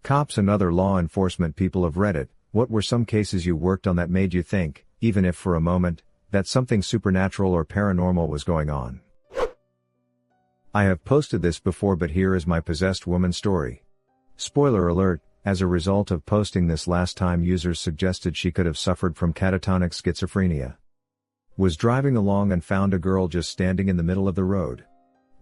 Cops and other law enforcement people of Reddit, what were some cases you worked on that made you think, even if for a moment, that something supernatural or paranormal was going on? I have posted this before, but here is my possessed woman story. Spoiler alert, as a result of posting this last time, users suggested she could have suffered from catatonic schizophrenia. Was driving along and found a girl just standing in the middle of the road.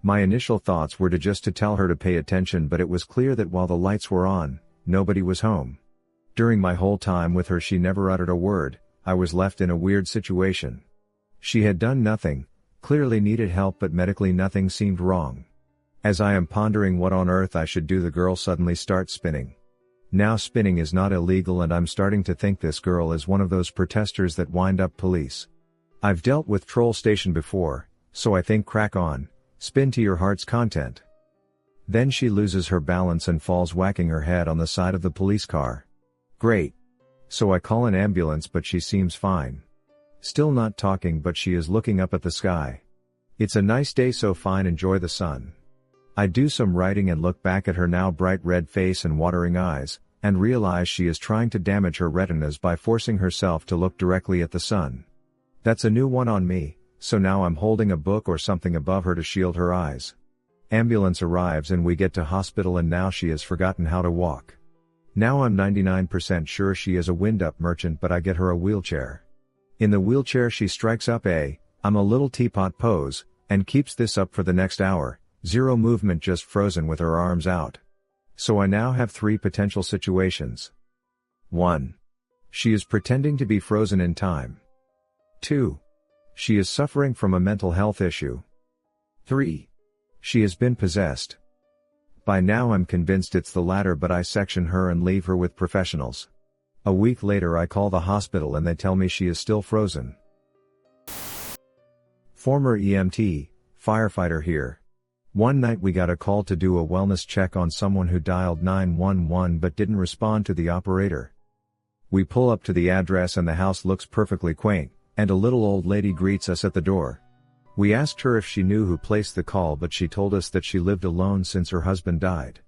My initial thoughts were to tell her to pay attention, but it was clear that while the lights were on, nobody was home. During my whole time with her, she never uttered a word. I was left in a weird situation. She had done nothing, clearly needed help, but medically nothing seemed wrong. As I am pondering what on earth I should do, the girl suddenly starts spinning. Now spinning is not illegal, and I'm starting to think this girl is one of those protesters that wind up police. I've dealt with troll station before, so I think crack on, spin to your heart's content. Then she loses her balance and falls, whacking her head on the side of the police car. Great. So I call an ambulance, but she seems fine. Still not talking, but she is looking up at the sky. It's a nice day, so fine, enjoy the sun. I do some writing and look back at her now bright red face and watering eyes, and realize she is trying to damage her retinas by forcing herself to look directly at the sun. That's a new one on me, so now I'm holding a book or something above her to shield her eyes. Ambulance arrives and we get to hospital, and now she has forgotten how to walk. Now I'm 99% sure she is a wind-up merchant, but I get her a wheelchair. In the wheelchair she strikes up I'm a little teapot pose, and keeps this up for the next hour. Zero movement, just frozen with her arms out. So I now have 3 potential situations. 1. She is pretending to be frozen in time. 2. She is suffering from a mental health issue. 3. She has been possessed. By now I'm convinced it's the latter, but I section her and leave her with professionals. A week later I call the hospital and they tell me she is still frozen. Former EMT, firefighter here. One night we got a call to do a wellness check on someone who dialed 911 but didn't respond to the operator. We pull up to the address and the house looks perfectly quaint, and a little old lady greets us at the door. We asked her if she knew who placed the call, but she told us that she lived alone since her husband died.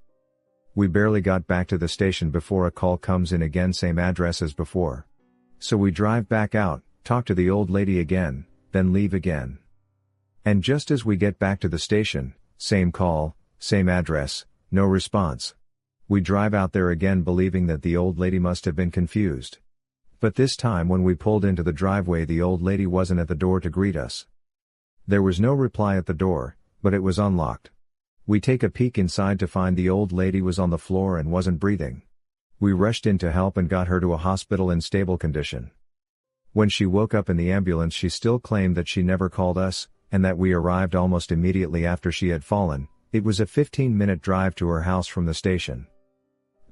We barely got back to the station before a call comes in again, same address as before. So we drive back out, talk to the old lady again, then leave again. And just as we get back to the station, same call, same address, no response. We drive out there again, believing that the old lady must have been confused. But this time when we pulled into the driveway, the old lady wasn't at the door to greet us. There was no reply at the door, but it was unlocked. We take a peek inside to find the old lady was on the floor and wasn't breathing. We rushed in to help and got her to a hospital in stable condition. When she woke up in the ambulance, she still claimed that she never called us, and that we arrived almost immediately after she had fallen. It was a 15-minute drive to her house from the station.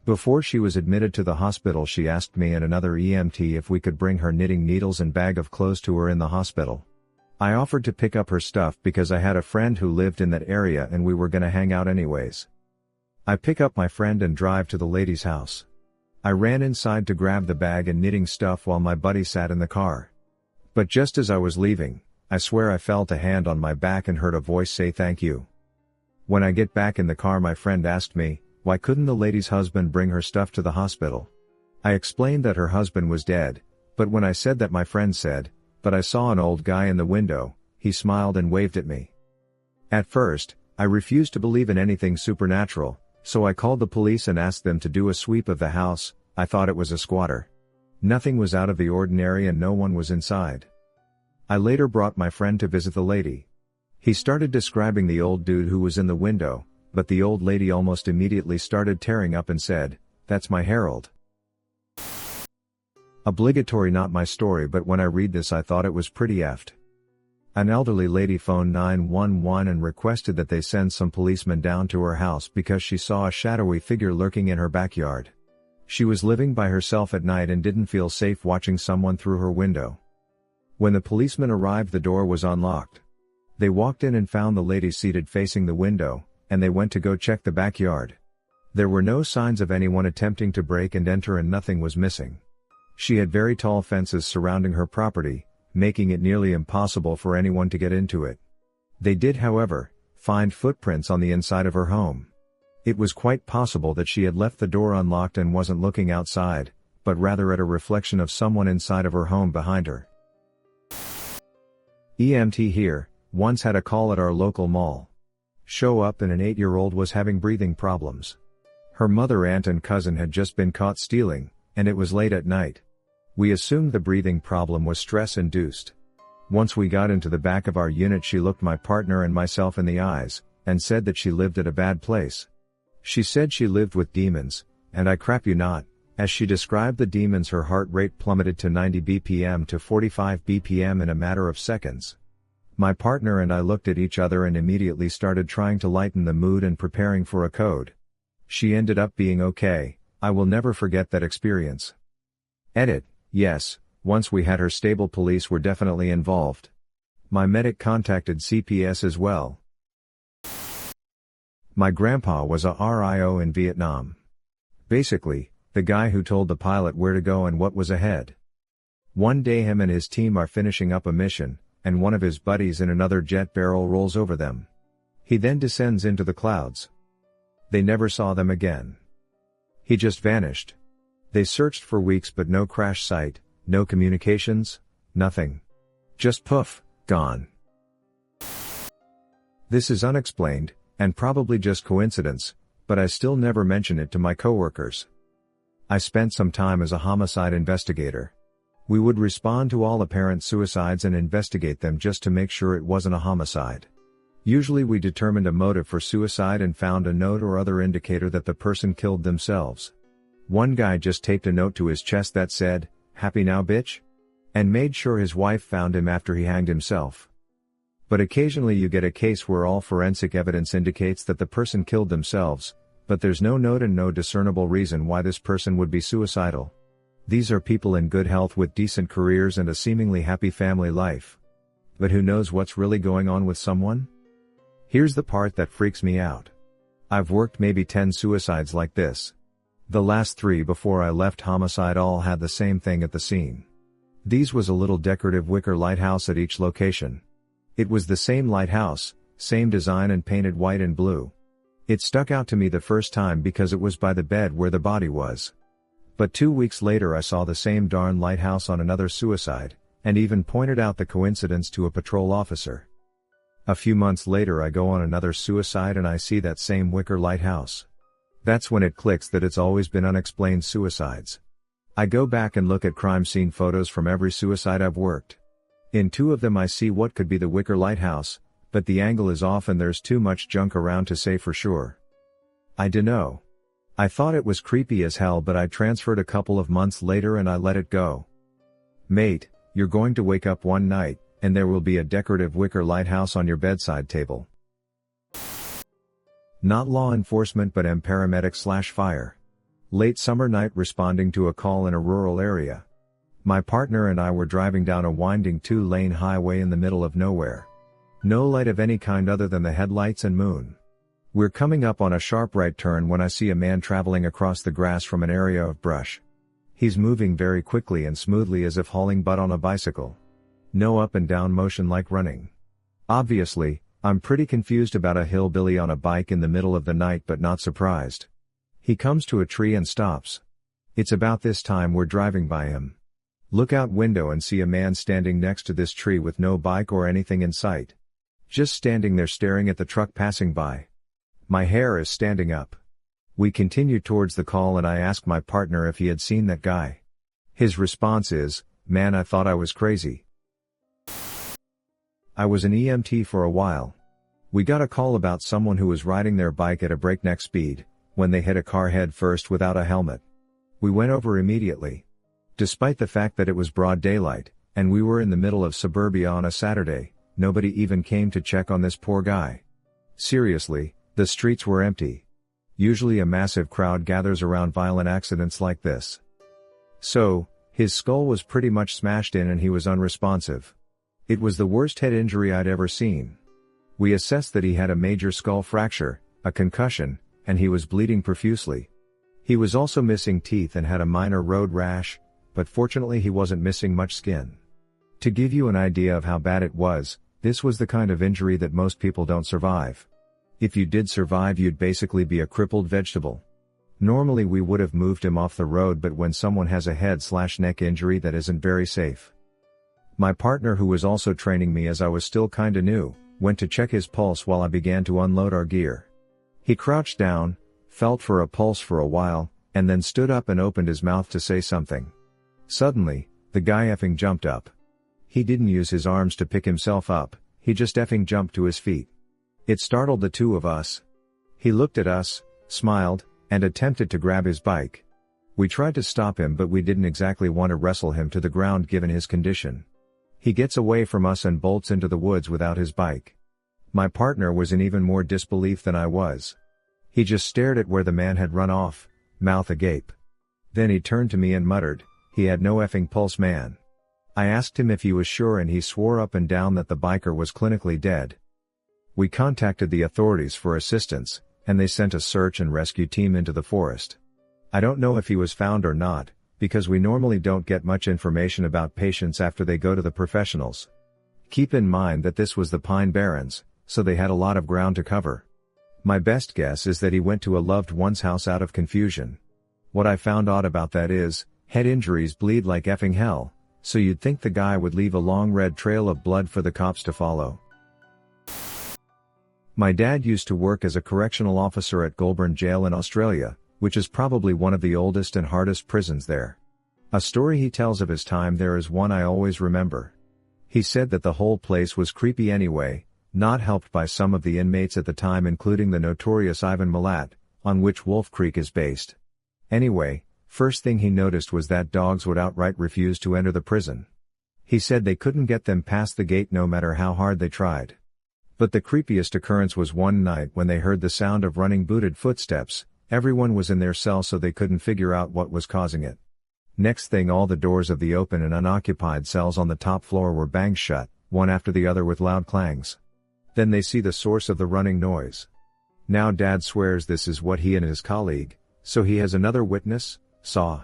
Before she was admitted to the hospital, she asked me and another EMT if we could bring her knitting needles and bag of clothes to her in the hospital. I offered to pick up her stuff because I had a friend who lived in that area and we were gonna hang out anyways. I pick up my friend and drive to the lady's house. I ran inside to grab the bag and knitting stuff while my buddy sat in the car. But just as I was leaving, I swear I felt a hand on my back and heard a voice say thank you. When I get back in the car, my friend asked me, why couldn't the lady's husband bring her stuff to the hospital? I explained that her husband was dead, but when I said that, my friend said, but I saw an old guy in the window. He smiled and waved at me. At first, I refused to believe in anything supernatural, so I called the police and asked them to do a sweep of the house. I thought it was a squatter. Nothing was out of the ordinary and no one was inside. I later brought my friend to visit the lady. He started describing the old dude who was in the window, but the old lady almost immediately started tearing up and said, "That's my Harold." Obligatory not my story, but when I read this I thought it was pretty effed. An elderly lady phoned 911 and requested that they send some policemen down to her house because she saw a shadowy figure lurking in her backyard. She was living by herself at night and didn't feel safe watching someone through her window. When the policemen arrived, the door was unlocked. They walked in and found the lady seated facing the window, and they went to go check the backyard. There were no signs of anyone attempting to break and enter, and nothing was missing. She had very tall fences surrounding her property, making it nearly impossible for anyone to get into it. They did, however, find footprints on the inside of her home. It was quite possible that she had left the door unlocked and wasn't looking outside, but rather at a reflection of someone inside of her home behind her. EMT here, once had a call at our local mall. Show up and an 8-year-old was having breathing problems. Her mother, aunt and cousin had just been caught stealing, and it was late at night. We assumed the breathing problem was stress-induced. Once we got into the back of our unit, she looked my partner and myself in the eyes, and said that she lived at a bad place. She said she lived with demons, and I crap you not, as she described the demons, her heart rate plummeted to 90 BPM to 45 BPM in a matter of seconds. My partner and I looked at each other and immediately started trying to lighten the mood and preparing for a code. She ended up being okay. I will never forget that experience. Edit, yes, once we had her stable, police were definitely involved. My medic contacted CPS as well. My grandpa was a RIO in Vietnam. Basically, the guy who told the pilot where to go and what was ahead. One day him and his team are finishing up a mission, and one of his buddies in another jet barrel rolls over them. He then descends into the clouds. They never saw them again. He just vanished. They searched for weeks but no crash site, no communications, nothing. Just poof, gone. This is unexplained, and probably just coincidence, but I still never mention it to my coworkers. I spent some time as a homicide investigator. We would respond to all apparent suicides and investigate them just to make sure it wasn't a homicide. Usually we determined a motive for suicide and found a note or other indicator that the person killed themselves. One guy just taped a note to his chest that said, "Happy now, bitch?" and made sure his wife found him after he hanged himself. But occasionally you get a case where all forensic evidence indicates that the person killed themselves, but there's no note and no discernible reason why this person would be suicidal. These are people in good health with decent careers and a seemingly happy family life. But who knows what's really going on with someone? Here's the part that freaks me out. I've worked maybe 10 suicides like this. The last 3 before I left homicide all had the same thing at the scene. These was a little decorative wicker lighthouse at each location. It was the same lighthouse, same design and painted white and blue. It stuck out to me the first time because it was by the bed where the body was. But 2 weeks later I saw the same darn lighthouse on another suicide, and even pointed out the coincidence to a patrol officer. A few months later I go on another suicide and I see that same wicker lighthouse. That's when it clicks that it's always been unexplained suicides. I go back and look at crime scene photos from every suicide I've worked. In 2 of them I see what could be the wicker lighthouse, but the angle is off and there's too much junk around to say for sure. I dunno. I thought it was creepy as hell, but I transferred a couple of months later and I let it go. Mate, you're going to wake up one night, and there will be a decorative wicker lighthouse on your bedside table. Not law enforcement but paramedic/fire. Late summer night, responding to a call in a rural area. My partner and I were driving down a winding 2-lane highway in the middle of nowhere. No light of any kind other than the headlights and moon. We're coming up on a sharp right turn when I see a man traveling across the grass from an area of brush. He's moving very quickly and smoothly as if hauling butt on a bicycle. No up and down motion like running. Obviously, I'm pretty confused about a hillbilly on a bike in the middle of the night, but not surprised. He comes to a tree and stops. It's about this time we're driving by him. Look out window and see a man standing next to this tree with no bike or anything in sight. Just standing there staring at the truck passing by. My hair is standing up. We continue towards the call and I ask my partner if he had seen that guy. His response is, "Man, I thought I was crazy." I was an EMT for a while. We got a call about someone who was riding their bike at a breakneck speed, when they hit a car head first without a helmet. We went over immediately. Despite the fact that it was broad daylight, and we were in the middle of suburbia on a Saturday, nobody even came to check on this poor guy. Seriously, the streets were empty. Usually a massive crowd gathers around violent accidents like this. So, his skull was pretty much smashed in and he was unresponsive. It was the worst head injury I'd ever seen. We assessed that he had a major skull fracture, a concussion, and he was bleeding profusely. He was also missing teeth and had a minor road rash, but fortunately he wasn't missing much skin. To give you an idea of how bad it was, this was the kind of injury that most people don't survive. If you did survive, you'd basically be a crippled vegetable. Normally we would have moved him off the road, but when someone has a head/neck injury, that isn't very safe. My partner, who was also training me as I was still kinda new, went to check his pulse while I began to unload our gear. He crouched down, felt for a pulse for a while, and then stood up and opened his mouth to say something. Suddenly, the guy effing jumped up. He didn't use his arms to pick himself up, he just effing jumped to his feet. It startled the two of us. He looked at us, smiled, and attempted to grab his bike. We tried to stop him, but we didn't exactly want to wrestle him to the ground given his condition. He gets away from us and bolts into the woods without his bike. My partner was in even more disbelief than I was. He just stared at where the man had run off, mouth agape. Then he turned to me and muttered, "He had no effing pulse, man." I asked him if he was sure, and he swore up and down that the biker was clinically dead. We contacted the authorities for assistance, and they sent a search and rescue team into the forest. I don't know if he was found or not, because we normally don't get much information about patients after they go to the professionals. Keep in mind that this was the Pine Barrens, so they had a lot of ground to cover. My best guess is that he went to a loved one's house out of confusion. What I found odd about that is, head injuries bleed like effing hell, so you'd think the guy would leave a long red trail of blood for the cops to follow. My dad used to work as a correctional officer at Goulburn Jail in Australia, which is probably one of the oldest and hardest prisons there. A story he tells of his time there is one I always remember. He said that the whole place was creepy anyway, not helped by some of the inmates at the time, including the notorious Ivan Milat, on which Wolf Creek is based. Anyway, first thing he noticed was that dogs would outright refuse to enter the prison. He said they couldn't get them past the gate no matter how hard they tried. But the creepiest occurrence was one night when they heard the sound of running booted footsteps. Everyone was in their cell, so they couldn't figure out what was causing it. Next thing, all the doors of the open and unoccupied cells on the top floor were banged shut, one after the other with loud clangs. Then they see the source of the running noise. Now Dad swears this is what he and his colleague, so he has another witness, saw.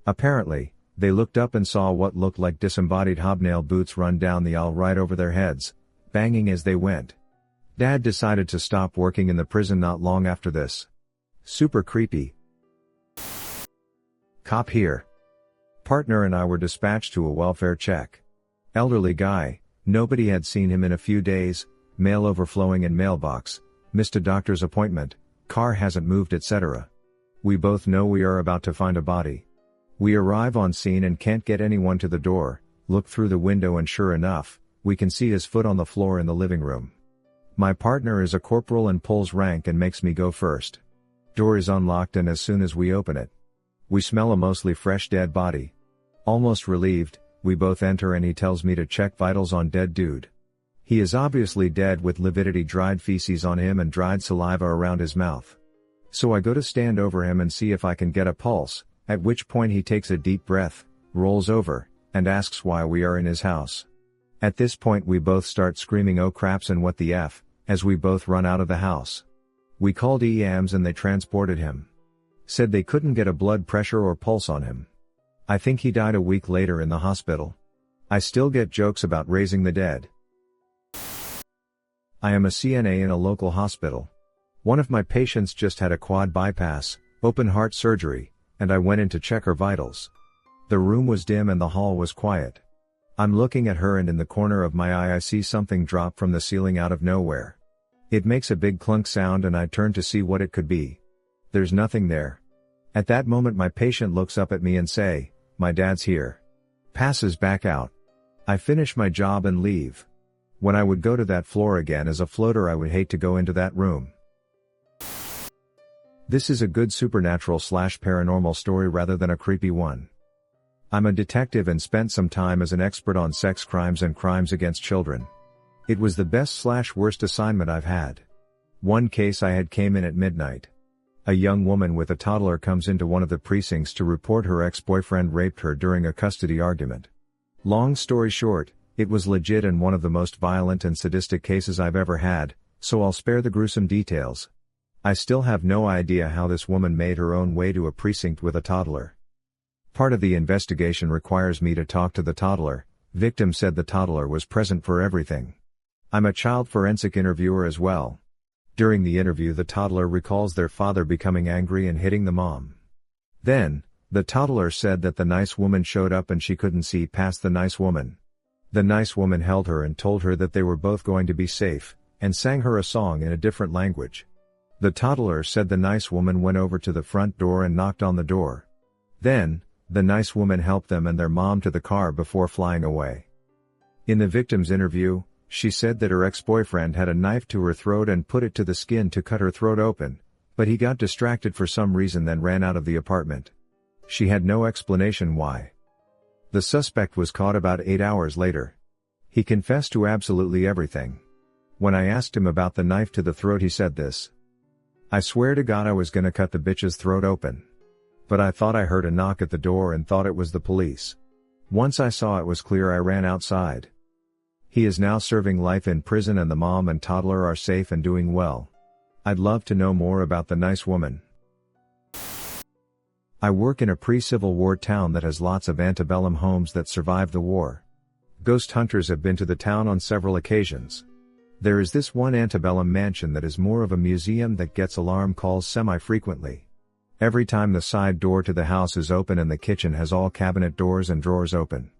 Apparently, they looked up and saw what looked like disembodied hobnail boots run down the aisle right over their heads, banging as they went. Dad decided to stop working in the prison not long after this. Super creepy. Cop here. Partner and I were dispatched to a welfare check. Elderly guy, nobody had seen him in a few days, mail overflowing in mailbox, missed a doctor's appointment, car hasn't moved, etc. We both know we are about to find a body. We arrive on scene and can't get anyone to the door, look through the window, and sure enough, we can see his foot on the floor in the living room. My partner is a corporal and pulls rank and makes me go first. Door is unlocked, and as soon as we open it, we smell a mostly fresh dead body. Almost relieved, we both enter and he tells me to check vitals on dead dude. He is obviously dead with lividity, dried feces on him and dried saliva around his mouth. So I go to stand over him and see if I can get a pulse, at which point he takes a deep breath, rolls over, and asks why we are in his house. At this point we both start screaming "oh craps" and "what the F," as we both run out of the house. We called EMTs and they transported him. Said they couldn't get a blood pressure or pulse on him. I think he died a week later in the hospital. I still get jokes about raising the dead. I am a CNA in a local hospital. One of my patients just had a quad bypass, open heart surgery, and I went in to check her vitals. The room was dim and the hall was quiet. I'm looking at her and in the corner of my eye I see something drop from the ceiling out of nowhere. It makes a big clunk sound and I turn to see what it could be. There's nothing there. At that moment my patient looks up at me and say, "My dad's here." Passes back out. I finish my job and leave. When I would go to that floor again as a floater, I would hate to go into that room. This is a good supernatural/paranormal story rather than a creepy one. I'm a detective and spent some time as an expert on sex crimes and crimes against children. It was the best/worst assignment I've had. One case I had came in at midnight. A young woman with a toddler comes into one of the precincts to report her ex-boyfriend raped her during a custody argument. Long story short, it was legit and one of the most violent and sadistic cases I've ever had, so I'll spare the gruesome details. I still have no idea how this woman made her own way to a precinct with a toddler. Part of the investigation requires me to talk to the toddler. Victim said the toddler was present for everything. I'm a child forensic interviewer as well. During the interview, the toddler recalls their father becoming angry and hitting the mom. Then, the toddler said that the nice woman showed up and she couldn't see past the nice woman. The nice woman held her and told her that they were both going to be safe, and sang her a song in a different language. The toddler said the nice woman went over to the front door and knocked on the door. Then, the nice woman helped them and their mom to the car before flying away. In the victim's interview, she said that her ex-boyfriend had a knife to her throat and put it to the skin to cut her throat open, but he got distracted for some reason then ran out of the apartment. She had no explanation why. The suspect was caught about 8 hours later. He confessed to absolutely everything. When I asked him about the knife to the throat, he said this: "I swear to God I was gonna cut the bitch's throat open. But I thought I heard a knock at the door and thought it was the police. Once I saw it was clear, I ran outside." He is now serving life in prison and the mom and toddler are safe and doing well. I'd love to know more about the nice woman. I work in a pre-Civil War town that has lots of antebellum homes that survived the war. Ghost hunters have been to the town on several occasions. There is this one antebellum mansion that is more of a museum that gets alarm calls semi-frequently. Every time the side door to the house is open and the kitchen has all cabinet doors and drawers open.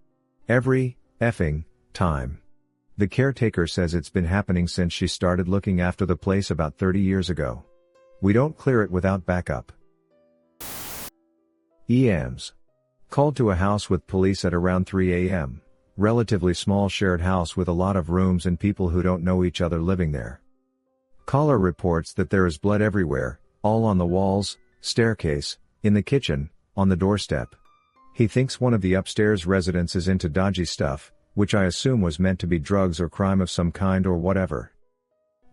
Every effing time. The caretaker says it's been happening since she started looking after the place about 30 years ago. We don't clear it without backup. EMTs. Called to a house with police at around 3 a.m. Relatively small shared house with a lot of rooms and people who don't know each other living there. Caller reports that there is blood everywhere, all on the walls, staircase, in the kitchen, on the doorstep. He thinks one of the upstairs residents is into dodgy stuff, which I assume was meant to be drugs or crime of some kind or whatever.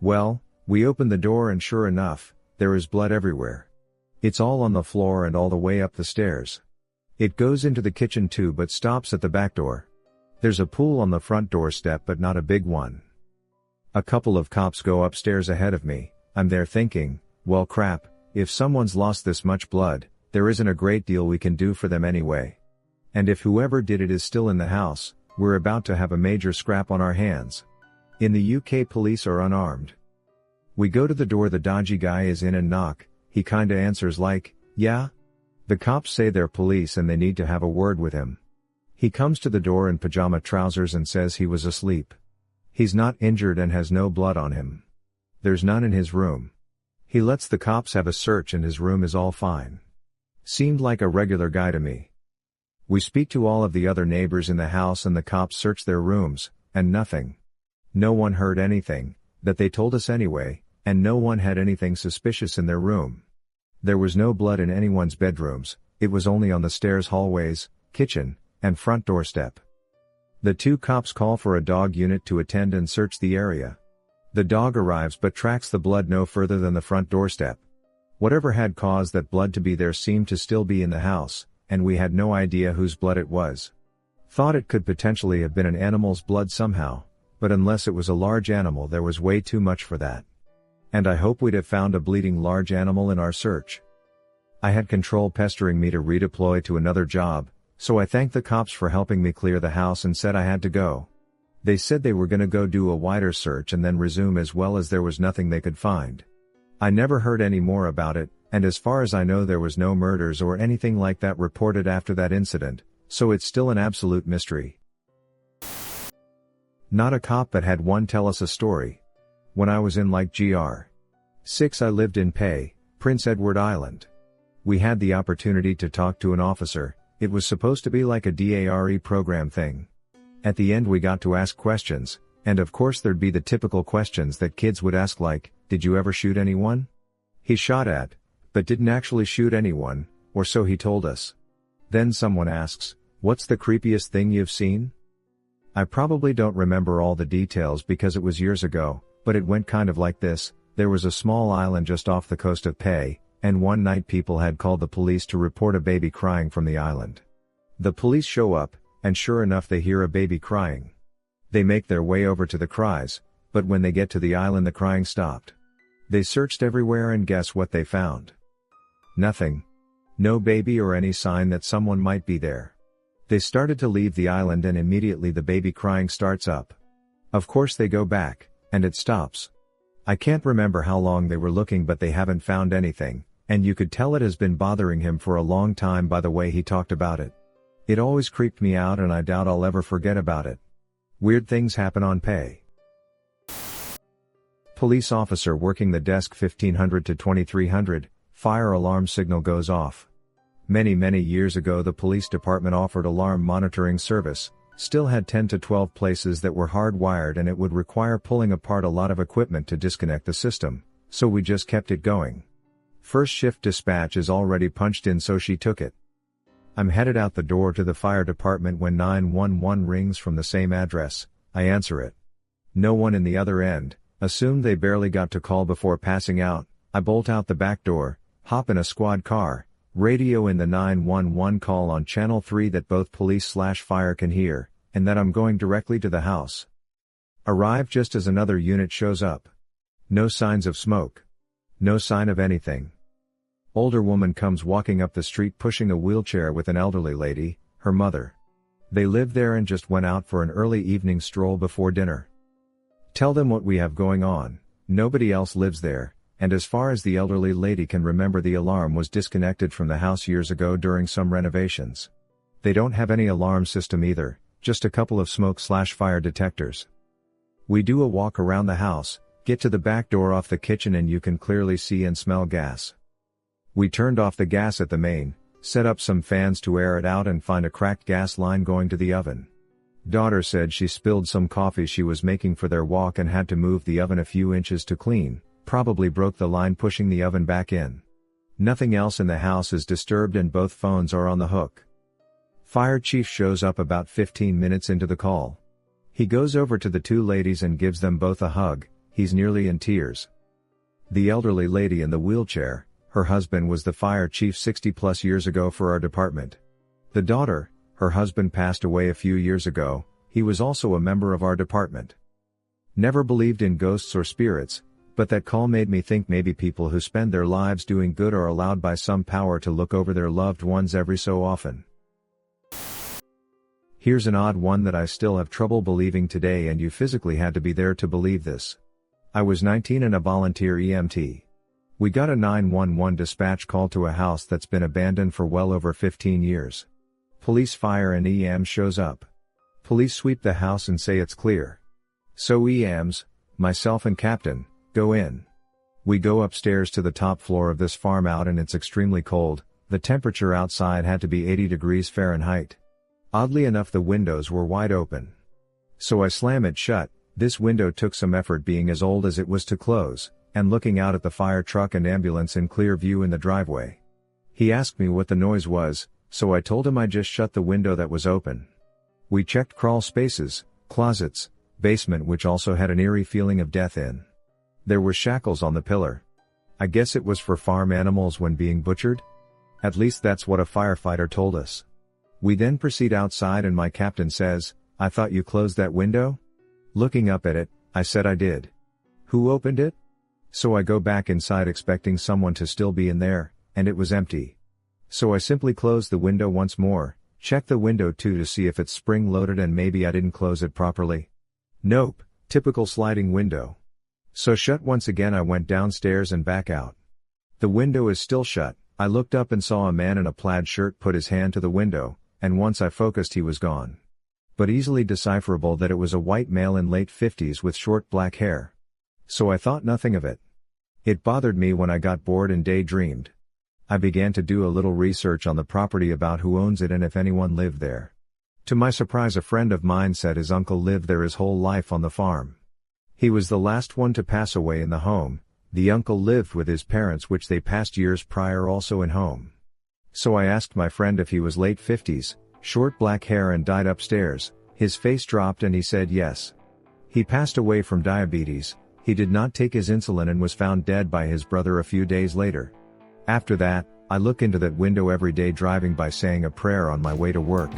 Well, we open the door and sure enough, there is blood everywhere. It's all on the floor and all the way up the stairs. It goes into the kitchen too but stops at the back door. There's a pool on the front doorstep but not a big one. A couple of cops go upstairs ahead of me. I'm there thinking, well crap, if someone's lost this much blood, there isn't a great deal we can do for them anyway. And if whoever did it is still in the house, we're about to have a major scrap on our hands. In the UK, police are unarmed. We go to the door, the dodgy guy is in and knock. He kinda answers like, yeah? The cops say they're police and they need to have a word with him. He comes to the door in pajama trousers and says he was asleep. He's not injured and has no blood on him. There's none in his room. He lets the cops have a search and his room is all fine. Seemed like a regular guy to me. We speak to all of the other neighbors in the house and the cops search their rooms, and nothing. No one heard anything, that they told us anyway, and no one had anything suspicious in their room. There was no blood in anyone's bedrooms, it was only on the stairs, hallways, kitchen, and front doorstep. The two cops call for a dog unit to attend and search the area. The dog arrives but tracks the blood no further than the front doorstep. Whatever had caused that blood to be there seemed to still be in the house, and we had no idea whose blood it was. Thought it could potentially have been an animal's blood somehow, but unless it was a large animal there was way too much for that. And I hope we'd have found a bleeding large animal in our search. I had control pestering me to redeploy to another job, so I thanked the cops for helping me clear the house and said I had to go. They said they were gonna go do a wider search and then resume, as well as there was nothing they could find. I never heard any more about it, and as far as I know there was no murders or anything like that reported after that incident, so it's still an absolute mystery. Not a cop but had one tell us a story. When I was in like Gr. 6 I lived in Prince Edward Island. We had the opportunity to talk to an officer. It was supposed to be like a DARE program thing. At the end we got to ask questions, and of course there'd be the typical questions that kids would ask like, did you ever shoot anyone? He shot at, but didn't actually shoot anyone, or so he told us. Then someone asks, what's the creepiest thing you've seen? I probably don't remember all the details because it was years ago, but it went kind of like this. There was a small island just off the coast of and one night people had called the police to report a baby crying from the island. The police show up, and sure enough they hear a baby crying. They make their way over to the cries, but when they get to the island the crying stopped. They searched everywhere and guess what they found? Nothing. No baby or any sign that someone might be there. They started to leave the island and immediately the baby crying starts up. Of course they go back, and it stops. I can't remember how long they were looking, but they haven't found anything, and you could tell it has been bothering him for a long time by the way he talked about it. It always creeped me out and I doubt I'll ever forget about it. Weird things happen on pay. Police officer working the desk 1500 to 2300, fire alarm signal goes off. Many years ago the police department offered alarm monitoring service, still had 10 to 12 places that were hardwired and it would require pulling apart a lot of equipment to disconnect the system, so we just kept it going. First shift dispatch is already punched in, so she took it. I'm headed out the door to the fire department when 911 rings from the same address. I answer it. No one in the other end, assumed they barely got to call before passing out. I bolt out the back door, hop in a squad car, radio in the 911 call on channel 3 that both police/fire can hear, and that I'm going directly to the house. Arrive just as another unit shows up. No signs of smoke. No sign of anything. Older woman comes walking up the street pushing a wheelchair with an elderly lady, her mother. They live there and just went out for an early evening stroll before dinner. Tell them what we have going on. Nobody else lives there. And as far as the elderly lady can remember, the alarm was disconnected from the house years ago during some renovations. They don't have any alarm system either, just a couple of smoke/fire detectors. We do a walk around the house, get to the back door off the kitchen, and you can clearly see and smell gas. We turned off the gas at the main, set up some fans to air it out, and find a cracked gas line going to the oven. Daughter said she spilled some coffee she was making for their walk and had to move the oven a few inches to clean. Probably broke the line pushing the oven back in. Nothing else in the house is disturbed and both phones are on the hook. Fire chief shows up about 15 minutes into the call. He goes over to the two ladies and gives them both a hug. He's nearly in tears. The elderly lady in the wheelchair, her husband was the fire chief 60+ years ago for our department. The daughter, her husband passed away a few years ago. He was also a member of our department. Never believed in ghosts or spirits, but that call made me think maybe people who spend their lives doing good are allowed by some power to look over their loved ones every so often. Here's an odd one that I still have trouble believing today, and you physically had to be there to believe this. I was 19 and a volunteer EMT. We got a 911 dispatch call to a house that's been abandoned for well over 15 years. Police, fire and EM shows up. Police sweep the house and say it's clear. So EMs, myself and captain, go in. We go upstairs to the top floor of this farm out, and it's extremely cold. The temperature outside had to be 80 degrees Fahrenheit. Oddly enough, the windows were wide open. So I slam it shut. This window took some effort, being as old as it was, to close, and looking out at the fire truck and ambulance in clear view in the driveway. He asked me what the noise was, so I told him I just shut the window that was open. We checked crawl spaces, closets, basement, which also had an eerie feeling of death in. There were shackles on the pillar. I guess it was for farm animals when being butchered? At least that's what a firefighter told us. We then proceed outside and my captain says, "I thought you closed that window?" Looking up at it, I said I did. "Who opened it?" So I go back inside expecting someone to still be in there, and it was empty. So I simply closed the window once more, checked the window too to see if it's spring loaded and maybe I didn't close it properly. Nope, typical sliding window. So shut once again. I went downstairs and back out. The window is still shut. I looked up and saw a man in a plaid shirt put his hand to the window, and once I focused he was gone. But easily decipherable that it was a white male in late 50s with short black hair. So I thought nothing of it. It bothered me when I got bored and daydreamed. I began to do a little research on the property about who owns it and if anyone lived there. To my surprise, a friend of mine said his uncle lived there his whole life on the farm. He was the last one to pass away in the home. The uncle lived with his parents, which they passed years prior, also in home. So I asked my friend if he was late 50s, short black hair and died upstairs. His face dropped and he said yes. He passed away from diabetes. He did not take his insulin and was found dead by his brother a few days later. After that, I look into that window every day driving by, saying a prayer on my way to work.